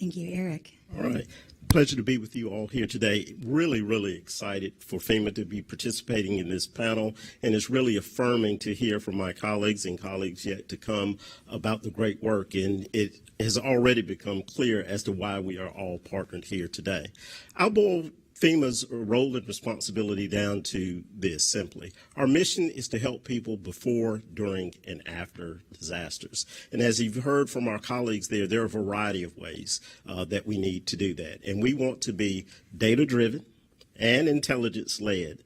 Thank you, Eric. All right. Pleasure to be with you all here today. Really excited for FEMA to be participating in this panel, and it's really affirming to hear from my colleagues and colleagues yet to come about the great work, and it has already become clear as to why we are all partnered here today. I'll boil FEMA's role and responsibility down to this simply. Our mission is to help people before, during, and after disasters. And as you've heard from our colleagues there are a variety of ways that we need to do that. And we want to be data-driven and intelligence-led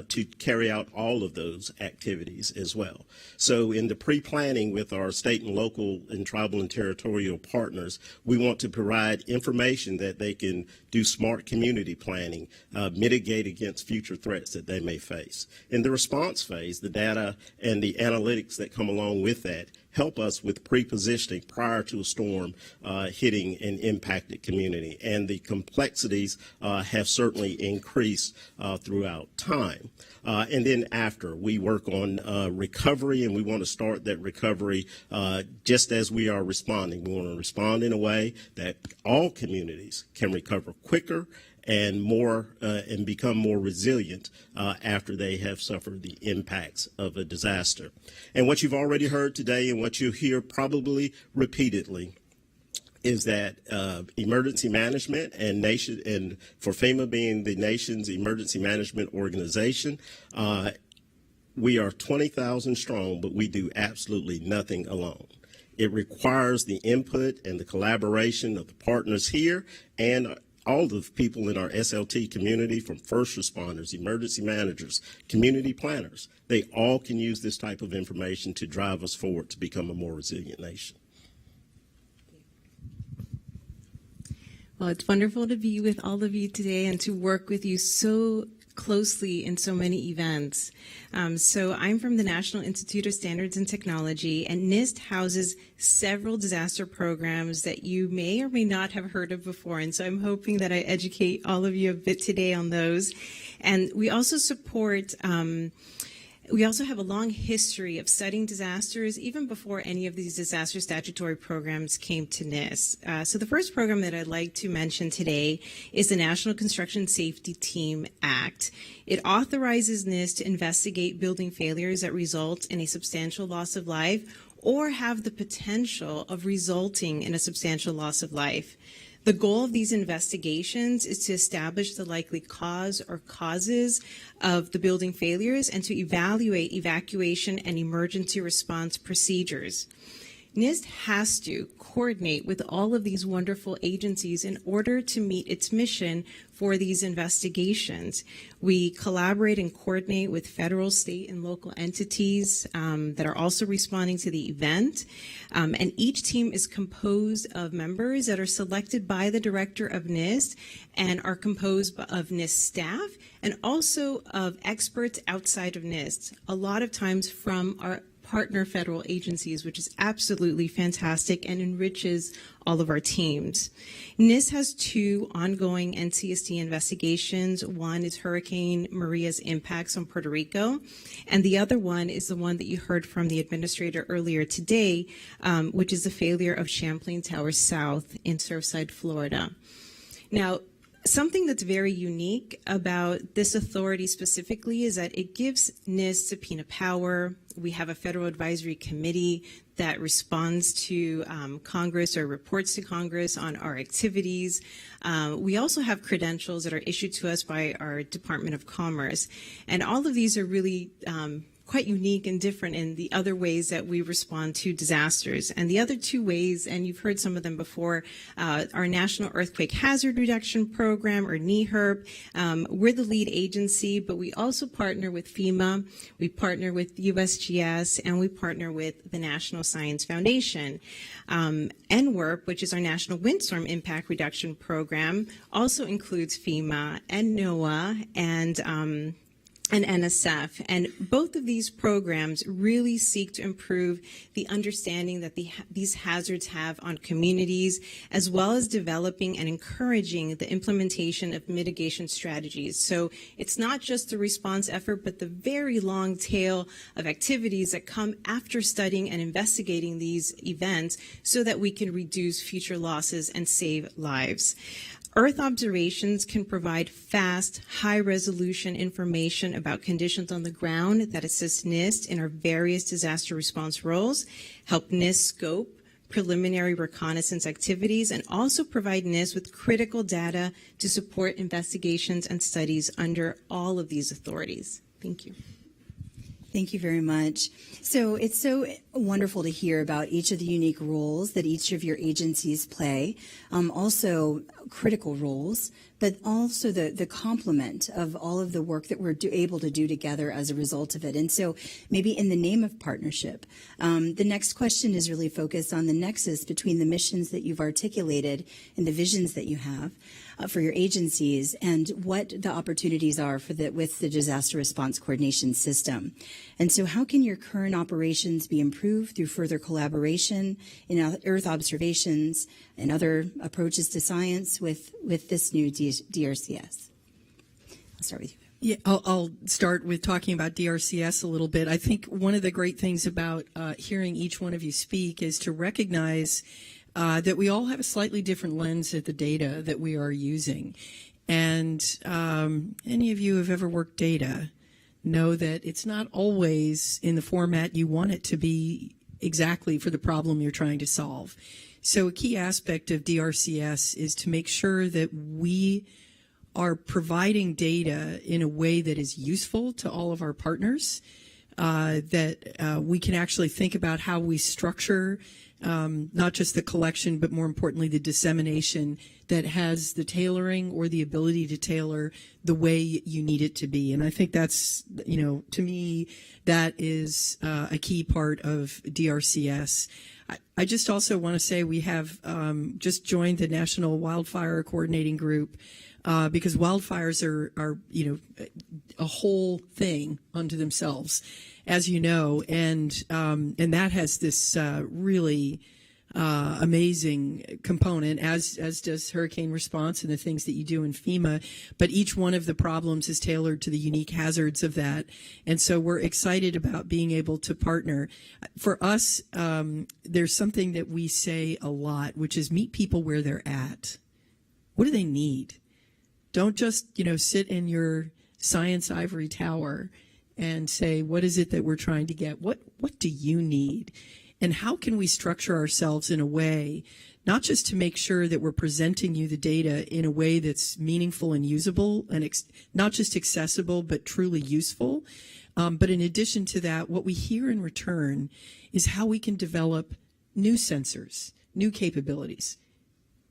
to carry out all of those activities as well. So in the pre-planning with our state and local and tribal and territorial partners, we want to provide information that they can do smart community planning, mitigate against future threats that they may face. In the response phase, the data and the analytics that come along with that help us with pre-positioning prior to a storm hitting an impacted community. And the complexities have certainly increased throughout time. And then after, we work on recovery, and we want to start that recovery just as we are responding. We want to respond in a way that all communities can recover quicker and more and become more resilient after they have suffered the impacts of a disaster. And what you've already heard today and what you'll hear probably repeatedly is that emergency management and for FEMA being the nation's emergency management organization, we are 20,000 strong, but we do absolutely nothing alone. It requires the input and the collaboration of the partners here and all the people in our SLT community, from first responders, emergency managers, community planners. They all can use this type of information to drive us forward to become a more resilient nation. Well, it's wonderful to be with all of you today and to work with you so closely in so many events. So I'm from the National Institute of Standards and Technology, and NIST houses several disaster programs that you may or may not have heard of before. And so I'm hoping that I educate all of you a bit today on those. And we also support we also have a long history of studying disasters even before any of these disaster statutory programs came to NIST. So the first program that I'd like to mention today is the National Construction Safety Team Act. It authorizes NIST to investigate building failures that result in a substantial loss of life or have the potential of resulting in a substantial loss of life. The goal of these investigations is to establish the likely cause or causes of the building failures and to evaluate evacuation and emergency response procedures. NIST has to coordinate with all of these wonderful agencies in order to meet its mission for these investigations. We collaborate and coordinate with federal, state, and local entities that are also responding to the event. And each team is composed of members that are selected by the director of NIST and are composed of NIST staff and also of experts outside of NIST, a lot of times from our partner federal agencies, which is absolutely fantastic and enriches all of our teams. NIST has two ongoing NCST investigations. One is Hurricane Maria's impacts on Puerto Rico, and the other one is the one that you heard from the administrator earlier today, which is the failure of Champlain Tower South in Surfside, Florida. Now, something that's very unique about this authority specifically is that it gives NIST subpoena power. We have a federal advisory committee that responds to Congress or reports to Congress on our activities. We also have credentials that are issued to us by our Department of Commerce. And all of these are really quite unique and different in the other ways that we respond to disasters. And the other two ways, and you've heard some of them before, our National Earthquake Hazard Reduction Program, or NEHRP. We're the lead agency, but we also partner with FEMA, we partner with USGS, and we partner with the National Science Foundation. NWRP, which is our National Windstorm Impact Reduction Program, also includes FEMA and NOAA and and NSF. And both of these programs really seek to improve the understanding that these hazards have on communities, as well as developing and encouraging the implementation of mitigation strategies. So it's not just the response effort, but the very long tail of activities that come after studying and investigating these events so that we can reduce future losses and save lives. Earth observations can provide fast, high-resolution information about conditions on the ground that assist NIST in our various disaster response roles, help NIST scope preliminary reconnaissance activities, and also provide NIST with critical data to support investigations and studies under all of these authorities. Thank you. Thank you very much. So it's so wonderful to hear about each of the unique roles that each of your agencies play, also critical roles, but also the complement of all of the work that we're able to do together as a result of it. And so maybe in the name of partnership, the next question is really focused on the nexus between the missions that you've articulated and the visions that you have for your agencies and what the opportunities are for with the disaster response coordination system. And so how can your current operations be improved through further collaboration in Earth observations and other approaches to science with this new DRCS? I'll start with you. Yeah, I'll start with talking about DRCS a little bit. I think one of the great things about hearing each one of you speak is to recognize that we all have a slightly different lens at the data that we are using. And any of you who have ever worked data know that it's not always in the format you want it to be exactly for the problem you're trying to solve. So a key aspect of DRCS is to make sure that we are providing data in a way that is useful to all of our partners, that we can actually think about how we structure not just the collection, but more importantly, the dissemination that has the tailoring or the ability to tailor the way you need it to be. And I think that's, to me, that is a key part of DRCS. I just also want to say we have just joined the National Wildfire Coordinating Group because wildfires are a whole thing unto themselves, as you know, and that has this really amazing component, as does hurricane response and the things that you do in FEMA. But each one of the problems is tailored to the unique hazards of that, and so we're excited about being able to partner. For us, there's something that we say a lot, which is meet people where they're at. What do they need? Don't just sit in your science ivory tower and say, what is it that we're trying to get? What do you need? And how can we structure ourselves in a way, not just to make sure that we're presenting you the data in a way that's meaningful and usable and not just accessible, but truly useful. But in addition to that, what we hear in return is how we can develop new sensors, new capabilities.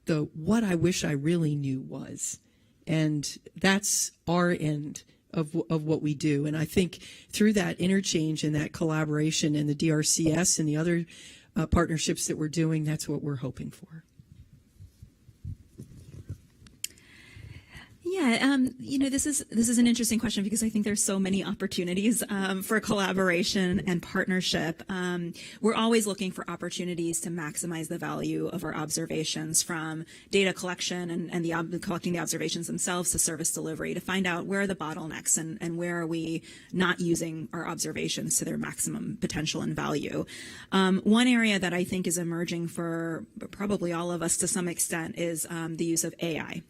The what I wish I really knew was. And that's our end of what we do. And I think through that interchange and that collaboration and the DRCS and the other partnerships that we're doing, that's what we're hoping for. Yeah, this is an interesting question because I think there's so many opportunities for collaboration and partnership. We're always looking for opportunities to maximize the value of our observations, from data collection and collecting the observations themselves to service delivery, to find out where are the bottlenecks and where are we not using our observations to their maximum potential and value. One area that I think is emerging for probably all of us to some extent is the use of AI.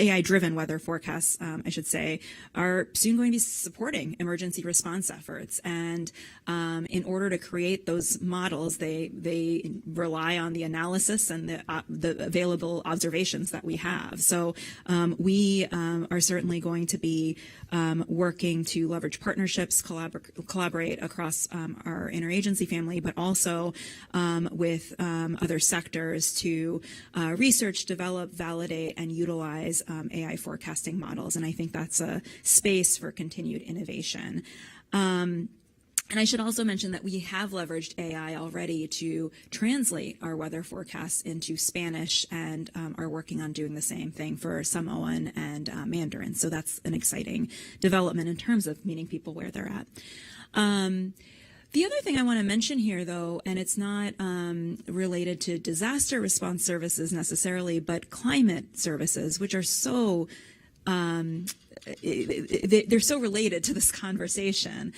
AI-driven weather forecasts, I should say, are soon going to be supporting emergency response efforts. And in order to create those models, they rely on the analysis and the available observations that we have. So we are certainly going to be working to leverage partnerships, collaborate across our interagency family, but also with other sectors to research, develop, validate, and utilize AI forecasting models. And I think that's a space for continued innovation. And I should also mention that we have leveraged AI already to translate our weather forecasts into Spanish, and are working on doing the same thing for Samoan and Mandarin. So that's an exciting development in terms of meeting people where they're at. The other thing I want to mention here, though, and it's not related to disaster response services necessarily, but climate services, which are so they're so related to this conversation,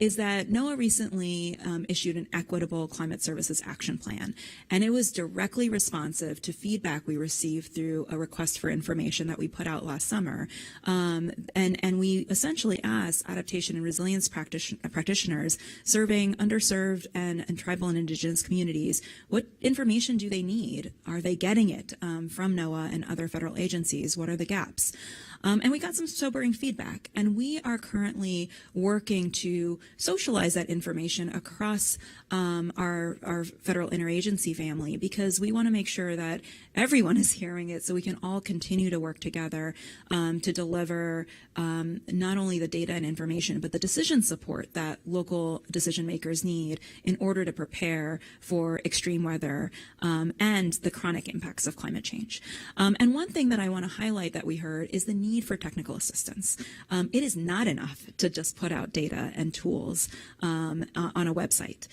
is that NOAA recently issued an equitable climate services action plan, and it was directly responsive to feedback we received through a request for information that we put out last summer. And we essentially asked adaptation and resilience practitioners serving underserved and tribal and indigenous communities, what information do they need? Are they getting it from NOAA and other federal agencies? What are the gaps? And we got some sobering feedback, and we are currently working to socialize that information across our federal interagency family, because we want to make sure that everyone is hearing it so we can all continue to work together to deliver not only the data and information, but the decision support that local decision makers need in order to prepare for extreme weather and the chronic impacts of climate change. And one thing that I want to highlight that we heard is the need for technical assistance. It is not enough to just put out data and tools on a website.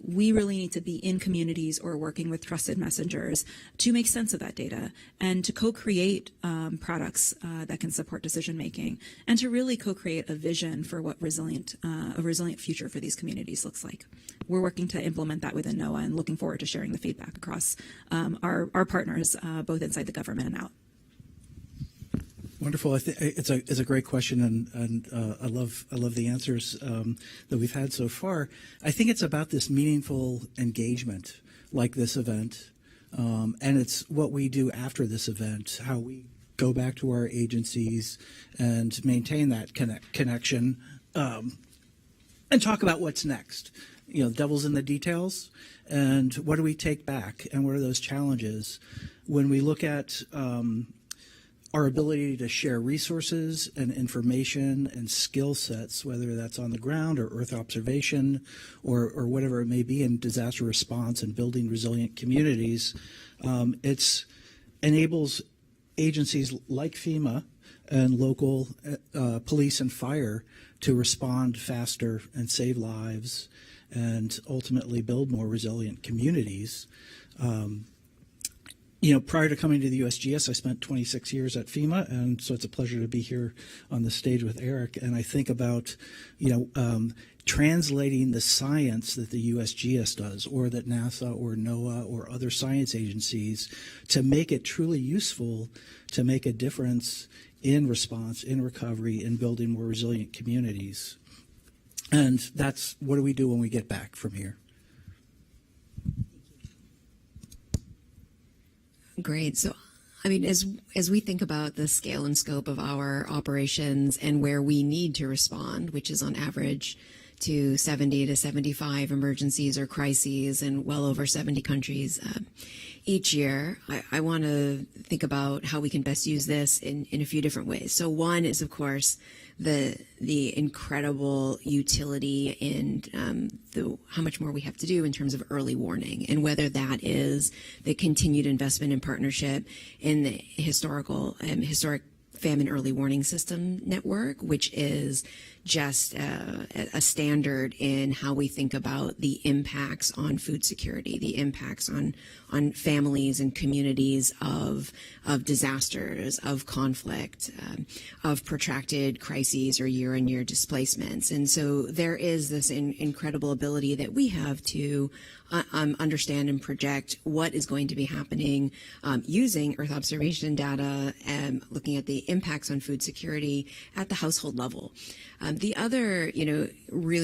We really need to be in communities or working with trusted messengers to make sense of that data and to co-create products that can support decision making, and to really co-create a vision for what a resilient future for these communities looks like. We're working to implement that within NOAA and looking forward to sharing the feedback across our partners, both inside the government and out. Wonderful. I think it's a great question, and I love the answers that we've had so far. I think it's about this meaningful engagement, like this event, and it's what we do after this event, how we go back to our agencies and maintain that connection, and talk about what's next. You know, devil's in the details, and what do we take back, and what are those challenges when we look at our ability to share resources and information and skill sets, whether that's on the ground or Earth observation or whatever it may be in disaster response and building resilient communities. It enables agencies like FEMA and local police and fire to respond faster and save lives and ultimately build more resilient communities. You know, prior to coming to the USGS, I spent 26 years at FEMA, and so it's a pleasure to be here on the stage with Eric. And I think about, translating the science that the USGS does, or that NASA or NOAA or other science agencies, to make it truly useful, to make a difference in response, in recovery, in building more resilient communities. And that's what do we do when we get back from here? Great. So, I mean, as we think about the scale and scope of our operations and where we need to respond, which is on average to 70 to 75 emergencies or crises in well over 70 countries each year, I want to think about how we can best use this in a few different ways. So one is, of course, the incredible utility and how much more we have to do in terms of early warning, and whether that is the continued investment in partnership in the historic famine early warning system network, which is just a standard in how we think about the impacts on food security, the impacts on families and communities of disasters, of conflict, of protracted crises or year-on-year displacements. And so there is this incredible ability that we have to understand and project what is going to be happening using Earth observation data and looking at the impacts on food security at the household level. The other, really